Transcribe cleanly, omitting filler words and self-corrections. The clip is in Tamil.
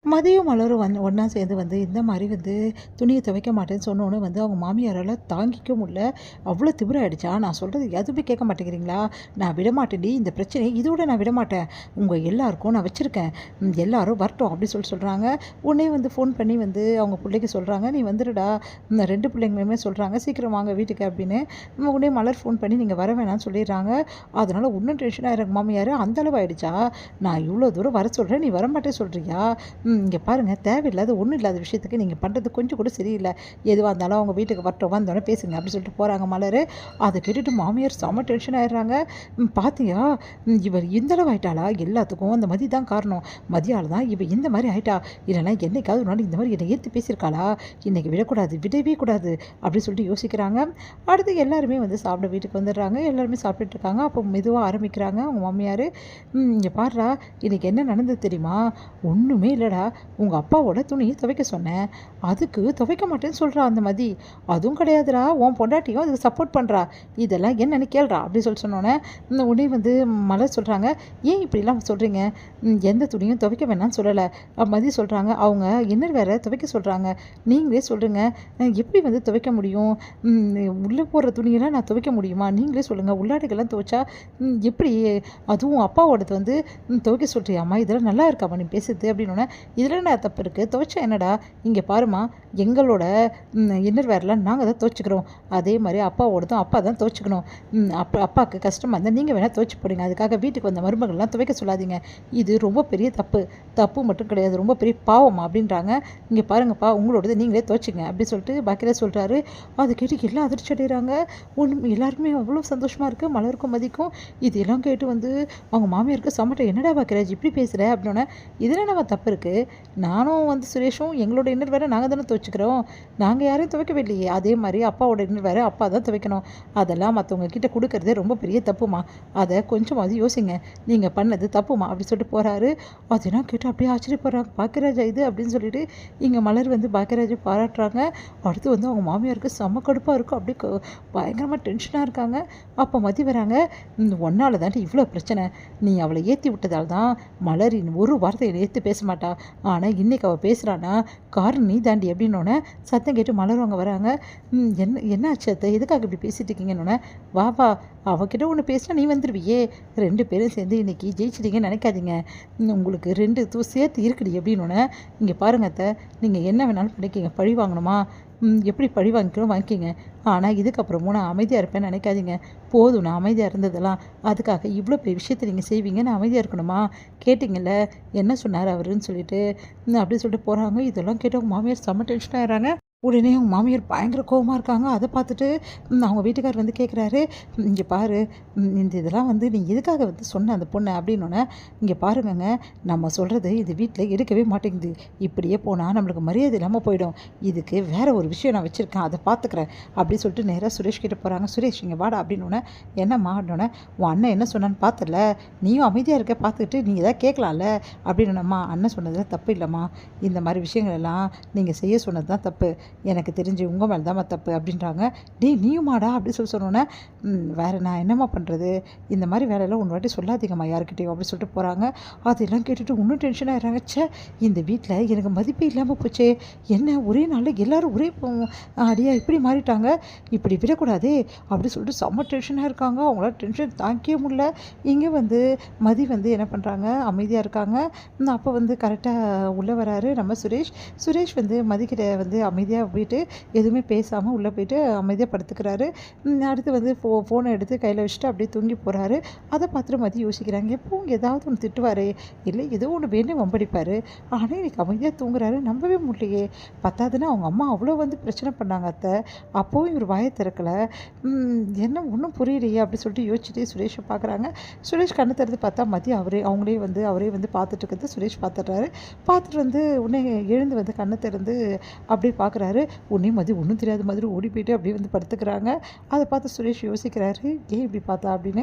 மதியம் மலரும் ஒண்ணா சேர்ந்து இந்த மாரி துணிய துவைக்க மாட்டேன்னு சொன்னோனே அவங்க மாமியாரால தாங்கிக்க முடியல. அவ்ளோ திமிராயிடுச்சா, "நான் சொல்றது எதுவுமே கேட்க மாட்டேங்கிறீங்களா? நான் விடமாட்டேன்டி. இந்த பிரச்சனைய இதோட நான் விடமாட்டேன். உங்க எல்லாருக்கும் நான் வச்சிருக்கேன். எல்லாரும் வரட்டும்." அப்படி சொல்றாங்க. உடனே ஃபோன் பண்ணி அவங்க புள்ளைக்கு சொல்றாங்க, "நீ வந்துருடா." 2 பிள்ளைங்களுமே சொல்றாங்க, "சீக்கிரம் வாங்க வீட்டுக்கு." அப்படின்னு. உடனே மலர் ஃபோன் பண்ணி, "நீங்க வர வேணாம்னு சொல்லிடுறாங்க." அதனால இன்னும் டென்ஷன் ஆயிடுறாங்க மாமியாரு. "அந்த அளவு ஆயிடுச்சா? நான் இவ்ளோ தூரம் வர சொல்றேன், நீ வரமாட்டேன்னு சொல்றியா? இங்கே பாருங்க, தேவையில்லாத ஒன்றும் இல்லாத விஷயத்துக்கு நீங்கள் பண்ணுறது கொஞ்சம் கூட சரியில்லை. எதுவாக இருந்தாலும் அவங்க வீட்டுக்கு வரட்டும், வந்தோடனே பேசுங்க." அப்படி சொல்லிட்டு போகிறாங்க மலர். அதை கேட்டுட்டு மாமியார் செம்ம டென்ஷன் ஆயிடுறாங்க. "பாத்தியா, இவர் இந்த அளவு ஆயிட்டாளா? எல்லாத்துக்கும் அந்த மதி தான் காரணம். மதியால் தான் இவ இந்த மாதிரி ஆயிட்டா. இல்லைன்னா என்னைக்காவது ஒரு நாள் இந்த மாதிரி என்னை ஏற்றி பேசியிருக்காளா? இன்னைக்கு விடக்கூடாது, விடவே கூடாது." அப்படி சொல்லிட்டு யோசிக்கிறாங்க. அடுத்து எல்லாருமே சாப்பிட வீட்டுக்கு வந்துடுறாங்க. எல்லாருமே சாப்பிட்டுட்டு இருக்காங்க. அப்போ மெதுவாக ஆரம்பிக்கிறாங்க அவங்க மாமியார். "இங்கே பாருடா, இன்னைக்கு என்ன நடந்தது தெரியுமா? ஒன்றுமே இல்லைடா. உங்கள் அப்பாவோட துணியை துவைக்க சொன்னேன். அதுக்கு துவைக்க மாட்டேன்னு சொல்கிறா அந்த மதி. அதுவும் கிடையாதுடா, உன் பொண்டாட்டியும் அதுக்கு சப்போர்ட் பண்ணுறா. இதெல்லாம் என்னன்னு கேள்றா." அப்படி சொன்னோன்னே உடனே மலர் சொல்கிறாங்க, "ஏன் இப்படிலாம் சொல்கிறீங்க? எந்த துணியும் துவைக்க வேணாம்னு சொல்லலை." மதி சொல்கிறாங்க, "அவங்க இன்னர் வேற துவைக்க சொல்கிறாங்க. நீங்களே சொல்லுங்க, எப்படி துவைக்க முடியும்? உள்ளே போடுற துணியெல்லாம் நான் துவைக்க முடியுமா? நீங்களே சொல்லுங்கள். உள்ளாடைகள்லாம் துவைச்சா எப்படி? அதுவும் அப்பாவோடது துவைக்க சொல்கிறியாம்மா? இதெல்லாம் நல்லா இருக்காம்மா நீ பேசுறது." அப்படின்னோடனே, "இதில் என்ன தப்பு இருக்குது? துவைச்சா என்னடா? இங்கே பாருமா, எங்களோட இன்னர் வேர்லாம் நாங்கள் தான் துவைச்சிக்கிறோம். அதே மாதிரி அப்பாவோடதும் அப்பா தான் துவைச்சிக்கணும். அப்பாவுக்கு கஷ்டமாக இருந்தால் நீங்கள் வேணால் துவைச்சி போடுங்க. அதுக்காக வீட்டுக்கு வந்த மருமகள்லாம் துவைக்க சொல்லாதீங்க. இது ரொம்ப பெரிய தப்பு. தப்பு மட்டும் கிடையாது, ரொம்ப பெரிய பாவமா." அப்படின்றாங்க. "இங்கே பாருங்கப்பா, உங்களோடது நீங்களே துவைச்சிங்க." அப்படி சொல்லிட்டு பாக்கியராஜ் சொல்கிறாரு. அது கேட்டு எல்லாம் அதிர்ச்சி அடைகிறாங்க. எல்லாருமே அவ்வளோ சந்தோஷமாக இருக்குது மலருக்கும் மதிக்கும். இதெல்லாம் கேட்டு அவங்க மாமியாருக்கு சமட்டை, "என்னடா பாக்கியராஜ் இப்படி பேசுகிற?" அப்படின்னோடனே, "இதில் நம்ம தப்பு இருக்குது. நானும் சுரேஷும் எங்களோட இன்னர் வேற நாங்கள் தானே துவைச்சிக்கிறோம். நாங்கள் யாரையும் துவைக்கவே இல்லையே. அதே மாதிரி அப்பாவோட இன்னர் வேற அப்பா தான் துவைக்கணும். அதெல்லாம் மற்றவங்க கிட்ட கொடுக்கறதே ரொம்ப பெரிய தப்புமா. அதை கொஞ்சமாவது யோசிங்க. நீங்கள் பண்ணது தப்புமா." அப்படி சொல்லிட்டு போகிறாரு. அதெல்லாம் கேட்டு அப்படியே ஆச்சரியப்படுறாங்க. "பாக்கியராஜா இது?" அப்படின்னு சொல்லிட்டு இங்கே மலர் பாக்கியராஜை பாராட்டுறாங்க. அடுத்து அவங்க மாமியாருக்கு செம்ம கடுப்பாக இருக்கும். அப்படியே பயங்கரமாக டென்ஷனாக இருக்காங்க. அப்போ மதி வராங்க. "ஒன்னால தாண்டி இவ்வளோ பிரச்சனை. நீ அவளை ஏற்றி விட்டதால் தான் மலரின் ஒரு வார்த்தை என்னை ஏற்று பேச மாட்டா. ஆனால் இன்னைக்கு அவள் பேசுகிறான்னா காரணம் நீ தாண்டி." அப்படின்னோடனே சத்தம் கேட்டு மலர் அவங்க வராங்க. என்ன ஆச்சு அத்தை? எதுக்காக இப்படி பேசிட்டு இருக்கீங்கன்னொன்னே, "வா வா, அவகிட்ட ஒன்று பேசினா நீ வந்துடுவியே. 2 பேரும் சேர்ந்து இன்னைக்கு ஜெயிச்சிட்டீங்கன்னு நினைக்காதீங்க. உங்களுக்கு 2 சேர்த்து இருக்குடி." அப்படின்னோடனே, "இங்கே பாருங்க அத்தை, நீங்கள் என்ன வேணாலும் பண்ணிக்கிங்க. பழி வாங்கணுமா? எப்படி பழி வாங்கிக்கணும் வாங்கிக்கிங்க. ஆனால் இதுக்கப்புறமும் நான் அமைதியாக இருப்பேன்னு நினைக்காதீங்க. போதும் நான் அமைதியாக இருந்ததெல்லாம். அதுக்காக இவ்வளோ பெரிய விஷயத்த நீங்கள் செய்வீங்க, நான் அமைதியாக இருக்கணுமா? கேட்டிங்கல்ல என்ன சொன்னார் அவருன்னு சொல்லிட்டு." அப்படி சொல்லிட்டு போகிறாங்க. இதெல்லாம் கேட்டு அவங்க மாமியார் செம்ம டென்ஷன் ஆயிடுறாங்க. உடனே அவங்க மாமியார் பயங்கர கோவமா இருக்காங்க. அதை பார்த்துட்டு அவங்க வீட்டுக்காரர் கேட்குறாரு, "இங்கே பாரு, இந்த இதெல்லாம் நீ எதுக்காக சொன்ன அந்த பொண்ணை?" அப்படின்னோடனே, "இங்கே பாருங்கங்க, நம்ம சொல்கிறது இது வீட்டில் எடுக்கவே மாட்டேங்குது. இப்படியே போனால் நம்மளுக்கு மரியாதை இல்லாமல் போயிடும். இதுக்கு வேற ஒரு விஷயம் நான் வச்சுருக்கேன், அதை பார்த்துக்கிறேன்." அப்படி சொல்லிட்டு நேராக சுரேஷ் கிட்ட போகிறாங்க. "சுரேஷ் இங்கே வாடா." அப்படின்னோடனே, "என்னம்மா?" அப்படின்னோடனே, "உன் அண்ணன் என்ன சொன்னான்னு பார்த்தல, நீயும் அமைதியாக இருக்க, பார்த்துக்கிட்டு நீ எதாவது கேட்கலாம்ல." அப்படின்னோடனம்மா, "அண்ணன் சொன்னதில் தப்பு இல்லைம்மா. இந்த மாதிரி விஷயங்கள் எல்லாம் நீங்கள் செய்ய சொன்னது தான் தப்பு. எனக்கு தெரிஞ்சு உங்கள் மேலே தான்மா தப்பு." அப்படின்றாங்க. "டேய் நீயுமாடா?" அப்படி சொன்னோன்னே, வேறு நான் என்னம்மா பண்ணுறது? இந்த மாதிரி வேலையெல்லாம் ஒரு வாட்டி சொல்லாதீங்கம்மா யாருக்கிட்டையும்." அப்படி சொல்லிட்டு போகிறாங்க. அதெல்லாம் கேட்டுட்டு இன்னும் டென்ஷன் ஆகிடுறாங்க. ச்சே, இந்த வீட்டில் எனக்கு மதிப்பே இல்லாமல் போச்சே. என்ன ஒரே நாளில் எல்லோரும் ஒரே அடியா இப்படி மாறிட்டாங்க. இப்படி விடக்கூடாதே. அப்படி சொல்லிட்டு செம்ம டென்ஷனாக இருக்காங்க. அவங்களால டென்ஷன் தாங்கிக்கவே முடியல. இங்கே மதி என்ன பண்ணுறாங்க, அமைதியாக இருக்காங்க. அப்போ கரெக்டாக உள்ளே வராரு நம்ம சுரேஷ். சுரேஷ் மதிக்கிட்ட அமைதியாக போயிட்டு எதுவுமே பேசாமல் உள்ளே போயிட்டு அமைதியாக படுத்துக்கிறாரு. அடுத்து ஃபோனை எடுத்து கையில் வச்சுட்டு அப்படியே தூங்கி போகிறாரு. அதை பார்த்துட்டு மதி யோசிக்கிறாங்க, எப்பவும் ஏதாவது ஒன்று திட்டுவார், இல்லை ஏதோ ஒன்று வேணும் வம்படிப்பார். ஆனால் இன்னைக்கு அமைதியாக தூங்குறாரு, நம்பவே முடியலையே. பத்தாதுன்னா அவங்க அம்மா அவ்வளோ பிரச்சனை பண்ணாங்க அத்தை, அப்போவும் இவர் வாயை திறக்கலை. என்ன ஒன்றும் புரியலையே. அப்படி சொல்லிட்டு யோசிச்சுட்டே சுரேஷை பார்க்குறாங்க. சுரேஷ் கண்ணு திறந்து பார்த்தா மதி அவரே பார்த்துட்டு இருக்கிறது சுரேஷ் பார்த்துட்றாரு. பார்த்துட்டு உடனே எழுந்து கண்ணை திறந்து அப்படியே பார்க்குறாரு. உடனே மதி ஒன்றும் தெரியாத மாதிரி ஓடி போயிட்டு அப்படியே படுத்துக்கிறாங்க. அதை பார்த்து சுரேஷ் யோசிக்கிறாரு, ஏன் இப்படி பார்த்தா அப்படின்னு.